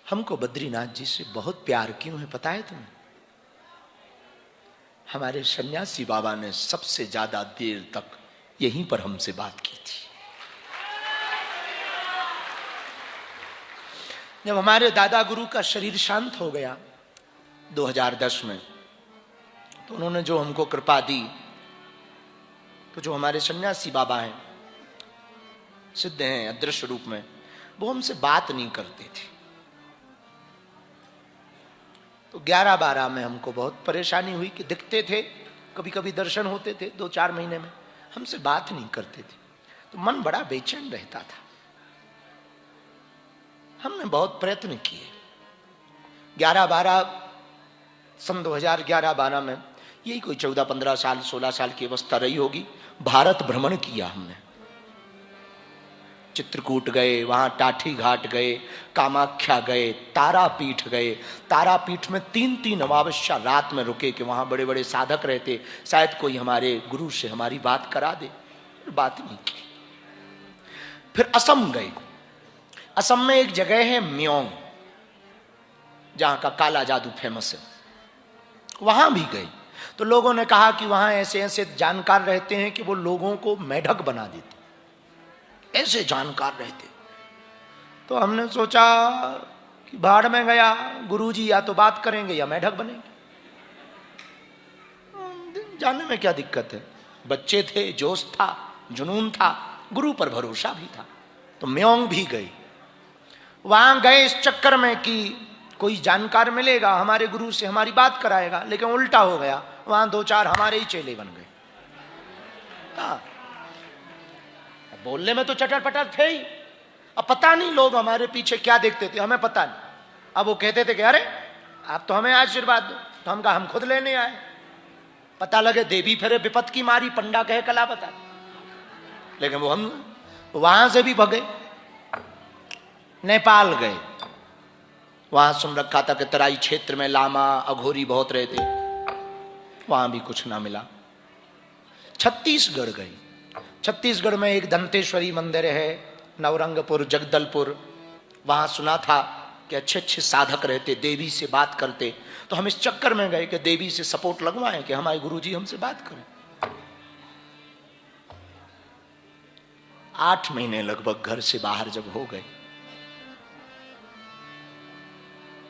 हमको बद्रीनाथ जी से बहुत प्यार क्यों है पता है तुम्हें? हमारे सन्यासी बाबा ने सबसे ज्यादा देर तक यहीं पर हमसे बात की थी। जब हमारे दादा गुरु का शरीर शांत हो गया 2010 में, तो उन्होंने जो हमको कृपा दी, तो जो हमारे सन्यासी बाबा हैं, सिद्ध हैं अदृश्य रूप में, वो हमसे बात नहीं करते थे। तो 11-12 में हमको बहुत परेशानी हुई कि दिखते थे, कभी कभी दर्शन होते थे 2-4 महीने में, हमसे बात नहीं करते थे। तो मन बड़ा बेचैन रहता था। हमने बहुत प्रयत्न किए। 11-12 सन 2011-12 में, यही कोई 14-15 साल 16 साल की अवस्था रही होगी, भारत भ्रमण किया हमने। चित्रकूट गए, वहां टाठी घाट गए, कामाख्या गए, तारापीठ गए। तारापीठ में 3-3 अमावस्या रात में रुके कि वहां बड़े बड़े साधक रहते, शायद कोई हमारे गुरु से हमारी बात करा दे। बात नहीं की। फिर असम गए। असम में एक जगह है म्योंग, जहां का काला जादू फेमस है, वहां भी गए। तो लोगों ने कहा कि वहां ऐसे ऐसे जानकार रहते हैं कि वो लोगों को मेढक बना देते, ऐसे जानकार रहते। तो हमने सोचा कि भाड़ में गया, गुरुजी या तो बात करेंगे या मेढक बनेंगे, जाने में क्या दिक्कत है। बच्चे थे, जोश था, जुनून था, गुरु पर भरोसा भी था। तो म्योंग भी गए। वहां गए इस चक्कर में कि कोई जानकार मिलेगा, हमारे गुरु से हमारी बात कराएगा, लेकिन उल्टा हो गया। वहां 2-4 हमारे ही चेले बन गए। हाँ, बोलने में तो चटर पटर थे ही। अब पता नहीं लोग हमारे पीछे क्या देखते थे, हमें पता नहीं। अब वो कहते थे कि अरे आप तो हमें आशीर्वाद दो, तो हम कहा हम खुद लेने आए। पता लगे देवी फिरे विपत की मारी, पंडा कहे कला बता। लेकिन वो हम वहां से भी भगे, नेपाल गए। वहां सुन रखा था कि तराई क्षेत्र में लामा अघोरी बहुत रहते, वहां भी कुछ ना मिला। छत्तीसगढ़ गए। छत्तीसगढ़ में एक दंतेश्वरी मंदिर है, नवरंगपुर, जगदलपुर। वहां सुना था कि अच्छे अच्छे साधक रहते, देवी से बात करते। तो हम इस चक्कर में गए कि देवी से सपोर्ट लगवाएं कि हमारे गुरुजी हमसे बात करें। 8 महीने लगभग घर से बाहर जब हो गए,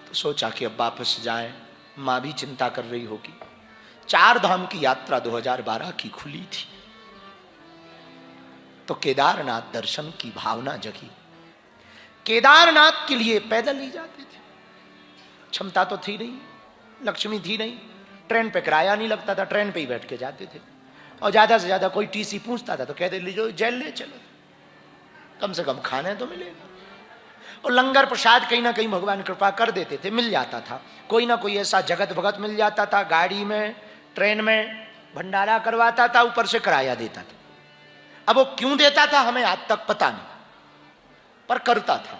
तो सोचा कि अब वापस जाएं। मां भी चिंता कर रही होगी। 4 धाम की यात्रा 2012 की खुली थी, तो केदारनाथ दर्शन की भावना जगी। केदारनाथ के लिए पैदल ही जाते थे, क्षमता तो थी नहीं, लक्ष्मी थी नहीं, ट्रेन पे किराया नहीं लगता था, ट्रेन पे ही बैठ के जाते थे। और ज्यादा से ज्यादा कोई टीसी पूछता था तो कहते लीजिए जेल ले चलो, कम से कम खाने तो मिलेगा। और लंगर प्रसाद कहीं ना कहीं भगवान कृपा कर देते थे, मिल जाता था। कोई ना कोई ऐसा जगत भगत मिल जाता था, गाड़ी में ट्रेन में भंडारा करवाता था, ऊपर से किराया देता था। अब वो क्यों देता था हमें आज तक पता नहीं, पर करता था।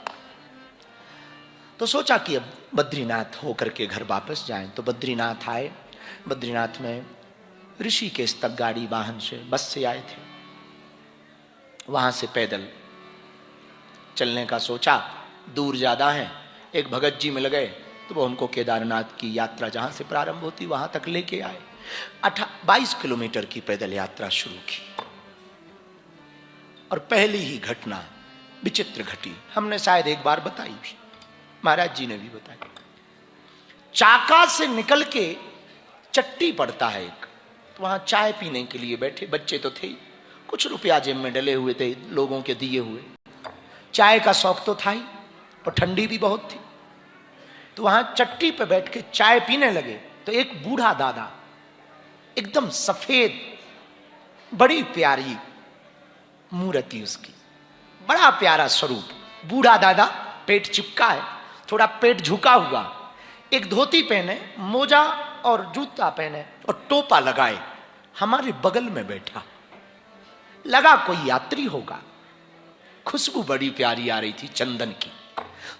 तो सोचा कि अब बद्रीनाथ होकर के घर वापस जाएं। तो बद्रीनाथ आए। बद्रीनाथ में ऋषिकेश तक गाड़ी वाहन से, बस से आए थे। वहां से पैदल चलने का सोचा, दूर ज्यादा है। एक भगत जी मिल गए, तो वो हमको केदारनाथ की यात्रा जहां से प्रारंभ होती वहां तक लेके आए। 22 किलोमीटर की पैदल यात्रा शुरू की। और पहली ही घटना विचित्र घटी, हमने शायद एक बार बताई भी, महाराज जी ने भी बताई। चाका से निकल के चट्टी पड़ता है एक, तो वहां चाय पीने के लिए बैठे। बच्चे तो थे, कुछ रुपया जेब में डले हुए थे, लोगों के दिए हुए। चाय का शौक तो था ही, और ठंडी भी बहुत थी। तो वहां चट्टी पे बैठ के चाय पीने लगे। तो एक बूढ़ा दादा, एकदम सफेद, बड़ी प्यारी मूर्ति उसकी, बड़ा प्यारा स्वरूप। बूढ़ा दादा, पेट चिपका है, थोड़ा पेट झुका हुआ, एक धोती पहने, मोजा और जूता पहने और टोपा लगाए, हमारे बगल में बैठा। लगा कोई यात्री होगा। खुशबू बड़ी प्यारी आ रही थी चंदन की।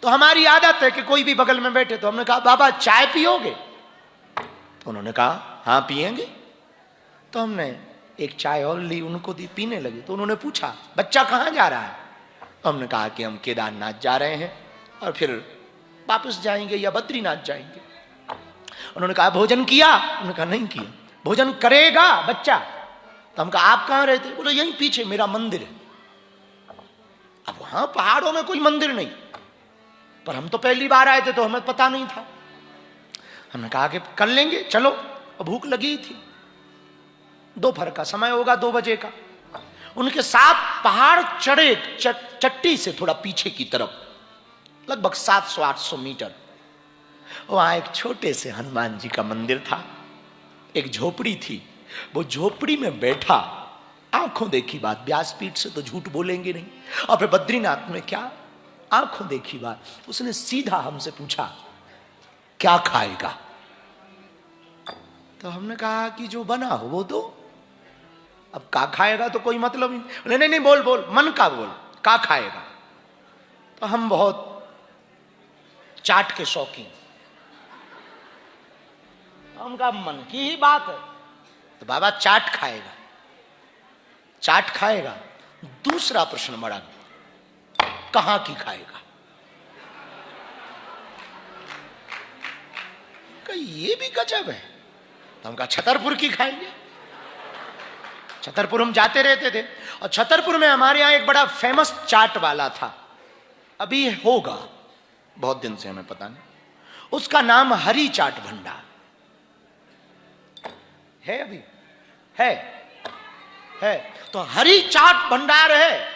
तो हमारी आदत है कि कोई भी बगल में बैठे तो हमने कहा बाबा चाय पियोगे? तो उन्होंने कहा हाँ पिएंगे। तो हमने एक चाय और ली, उनको दी, पीने लगे। तो उन्होंने पूछा बच्चा कहाँ जा रहा है? तो हमने कहा कि हम केदारनाथ जा रहे हैं और फिर वापस जाएंगे या बद्रीनाथ जाएंगे। उन्होंने कहा भोजन किया? उन्होंने कहा नहीं किया। भोजन करेगा बच्चा? तो हम कहा आप कहां रहते? बोले यहीं पीछे मेरा मंदिर है। अब वहां पहाड़ों में कोई मंदिर नहीं, पर हम तो पहली बार आए थे तो हमें पता नहीं था। हमने कहा कि कर लेंगे, चलो। भूख लगी थी, दोपहर का समय होगा, 2 बजे का। उनके साथ पहाड़ चढ़े चट्टी से थोड़ा पीछे की तरफ, लगभग 700-800 मीटर। वहां एक छोटे से हनुमान जी का मंदिर था, एक झोपड़ी थी। वो झोपड़ी में बैठा, आंखों देखी बात, व्यासपीठ से तो झूठ बोलेंगे नहीं, और फिर बद्रीनाथ में क्या आंखों देखी बात, उसने सीधा हमसे पूछा क्या खाएगा? तो हमने कहा कि जो बना हो वो दो। अब का खाएगा तो कोई मतलब नहीं। नहीं नहीं, बोल बोल, मन का बोल, का खाएगा? तो हम बहुत चाट के शौकीन, हम कहा मन की ही बात है, तो बाबा चाट खाएगा? चाट खाएगा। दूसरा प्रश्न बड़ा, कहां की खाएगा? ये भी गजब है। तो हम कहा छतरपुर की खाएंगे। छतरपुर हम जाते रहते थे, और छतरपुर में हमारे यहां एक बड़ा फेमस चाट वाला था, अभी होगा, बहुत दिन से हमें पता नहीं, उसका नाम हरी चाट भंडार है। अभी है तो हरी चाट भंडार है।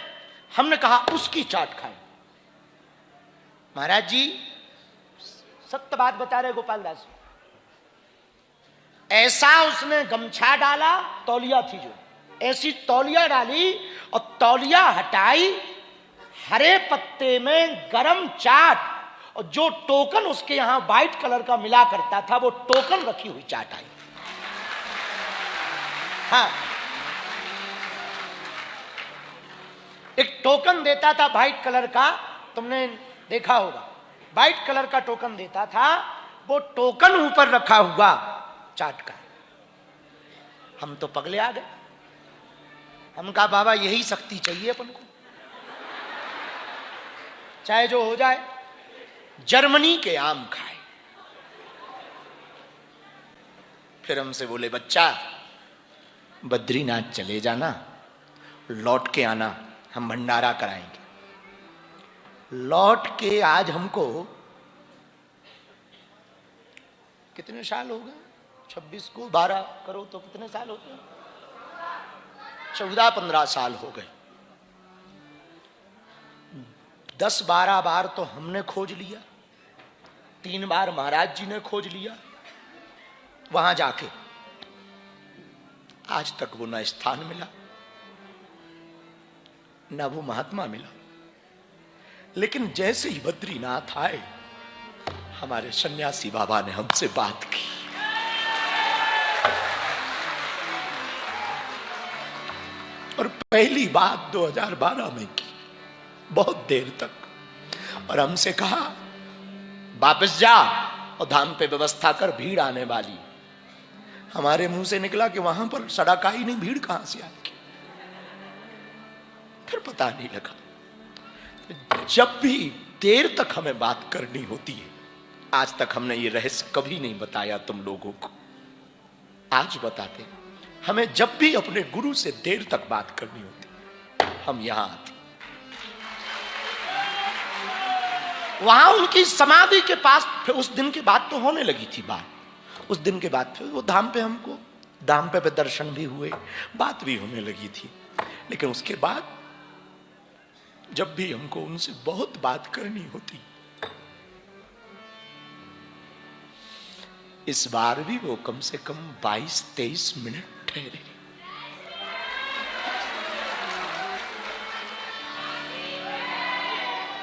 हमने कहा उसकी चाट खाए। महाराज जी सत्य बात बता रहे गोपाल दास, ऐसा उसने गमछा डाला, तौलिया थी जो, ऐसी तौलिया डाली और तौलिया हटाई, हरे पत्ते में गरम चाट, और जो टोकन उसके यहां व्हाइट कलर का मिला करता था वो टोकन रखी हुई चाट आई। हाँ, एक टोकन देता था व्हाइट कलर का, तुमने देखा होगा, व्हाइट कलर का टोकन देता था, वो टोकन ऊपर रखा हुआ चाट का। हम तो पगले आ गए। हम कहा बाबा यही शक्ति चाहिए अपन को, चाहे जो हो जाए, जर्मनी के आम खाए। फिर हमसे बोले बच्चा बद्रीनाथ चले जाना, लौट के आना, हम भंडारा कराएंगे। लौट के आज हमको कितने साल हो गए? 26 को 12 करो तो कितने साल होते हैं? 14-15 साल हो गए। 10-12 बार तो हमने खोज लिया, 3 बार महाराज जी ने खोज लिया वहां जाके, आज तक वो न स्थान मिला न वो महात्मा मिला। लेकिन जैसे ही बद्रीनाथ आए, हमारे सन्यासी बाबा ने हमसे बात की। और पहली बात 2012 में की, बहुत देर तक, और हमसे कहा वापस जा और धाम पे व्यवस्था कर, भीड़ आने वाली। हमारे मुंह से निकला कि वहां पर सड़क आई नहीं, भीड़ कहां से आएगी? फिर पता नहीं लगा। जब भी देर तक हमें बात करनी होती है, आज तक हमने ये रहस्य कभी नहीं बताया तुम लोगों को, आज बताते। हमें जब भी अपने गुरु से देर तक बात करनी होती, हम यहां आते। वहां उनकी समाधि के पास, फिर उस दिन के बाद तो होने लगी थी बात, उस दिन के बाद फिर वो धाम पे, हमको धाम पे दर्शन भी हुए, बात भी होने लगी थी। लेकिन उसके बाद जब भी हमको उनसे बहुत बात करनी होती, इस बार भी वो कम से कम 22-23 मिनट ठहरे।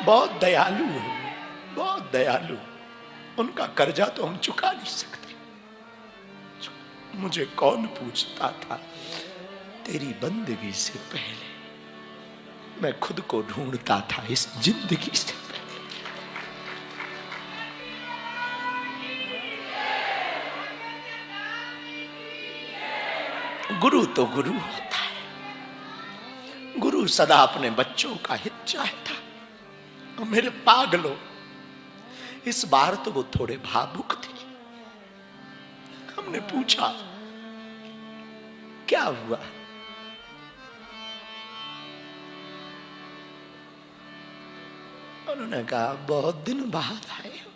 बहुत दयालु है, बहुत दयालु। उनका कर्जा तो हम चुका नहीं सकते। मुझे कौन पूछता था, तेरी बंदगी से पहले मैं खुद को ढूंढता था इस जिंदगी से पहले। गुरु तो गुरु होता है, गुरु सदा अपने बच्चों का हित चाहता। और मेरे पागलों, इस बार तो वो थोड़े भावुक थे। हमने पूछा क्या हुआ? उन्होंने कहा बहुत दिन बाद आए हो,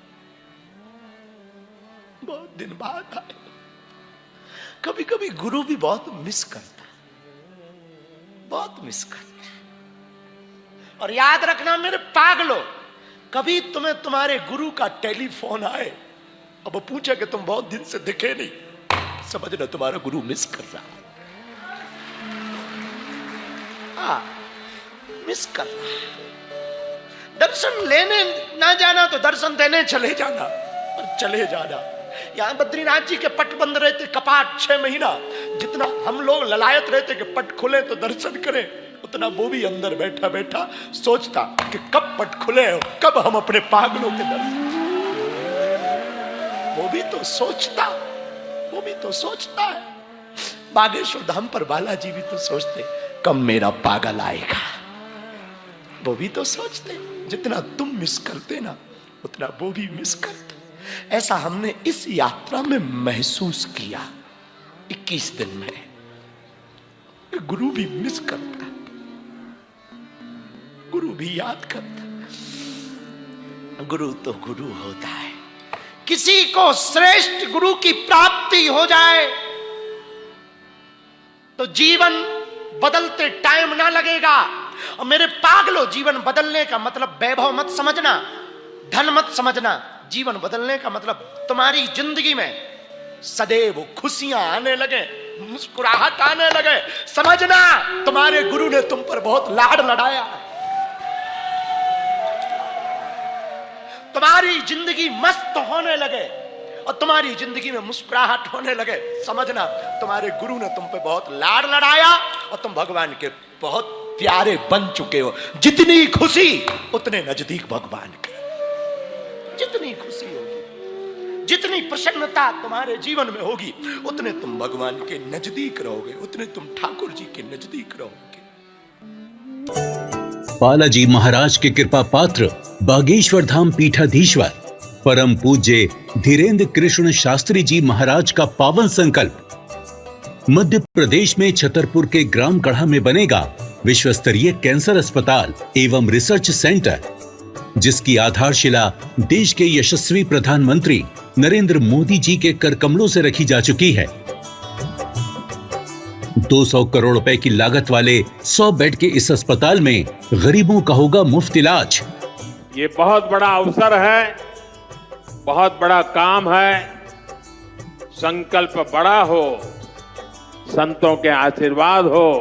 बहुत दिन बाद आए हो। कभी कभी गुरु भी बहुत मिस करता, बहुत मिस करता। और याद रखना मेरे पागलो, कभी तुम्हें तुम्हारे गुरु का टेलीफोन आए अब वो पूछे कि तुम बहुत दिन से दिखे नहीं, समझना तुम्हारा गुरु मिस कर रहा है। मिस कर रहा है। दर्शन लेने ना जाना तो दर्शन देने चले जाना, और चले जाना। यहां बद्रीनाथ जी के पट बंद रहते, कपाट 6 महीना। जितना हम लोग ललायत रहते कि पट खुले तो दर्शन करें, उतना वो भी अंदर बैठा बैठा सोचता कि कब पट खुले, कब हम अपने पागलों के दर्शन। वो भी तो सोचता, वो भी तो सोचता है। बागेश्वर धाम पर बालाजी भी तो सोचते कब मेरा पागल आएगा। वो भी तो सोचते, जितना तुम मिस करते ना उतना वो भी मिस करते। ऐसा हमने इस यात्रा में महसूस किया। 21 दिन में गुरु भी मिस करता, गुरु भी याद करता। गुरु तो गुरु होता है। किसी को श्रेष्ठ गुरु की प्राप्ति हो जाए तो जीवन बदलते टाइम ना लगेगा। और मेरे पागलो, जीवन बदलने का मतलब वैभव मत समझना, धन मत समझना। जीवन बदलने का मतलब तुम्हारी जिंदगी में सदैव खुशियां आने लगे, मुस्कुराहट आने लगे। समझना तुम्हारे गुरु ने तुम पर बहुत लाड लड़ाया, तुम्हारी जिंदगी मस्त होने लगे और तुम्हारी जिंदगी में मुस्कुराहट होने लगे। समझना तुम्हारे गुरु ने तुम पे बहुत लाड लड़ाया और तुम भगवान के बहुत प्यारे बन चुके हो। जितनी खुशी उतने नजदीक भगवान के। जितनी खुशी होगी, जितनी प्रसन्नता तुम्हारे जीवन में होगी, उतने तुम भगवान के नजदीक रहोगे, उतने तुम ठाकुर जी के नजदीक रहोगे। बालाजी महाराज के कृपा पात्र बागेश्वर धाम पीठाधीश्वर परम पूज्य धीरेन्द्र कृष्ण शास्त्री जी महाराज का पावन संकल्प। मध्य प्रदेश में छतरपुर के ग्राम गढ़ा में बनेगा विश्व स्तरीय कैंसर अस्पताल एवं रिसर्च सेंटर, जिसकी आधारशिला देश के यशस्वी प्रधानमंत्री नरेंद्र मोदी जी के कर कमलों से रखी जा चुकी है। 200 करोड़ रुपए की लागत वाले 100 बेड के इस अस्पताल में गरीबों का होगा मुफ्त इलाज। ये बहुत बड़ा अवसर है, बहुत बड़ा काम है। संकल्प बड़ा हो, संतों के आशीर्वाद हो,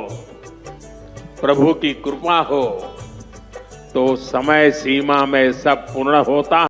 प्रभु की कृपा हो तो समय सीमा में सब पूर्ण होता है।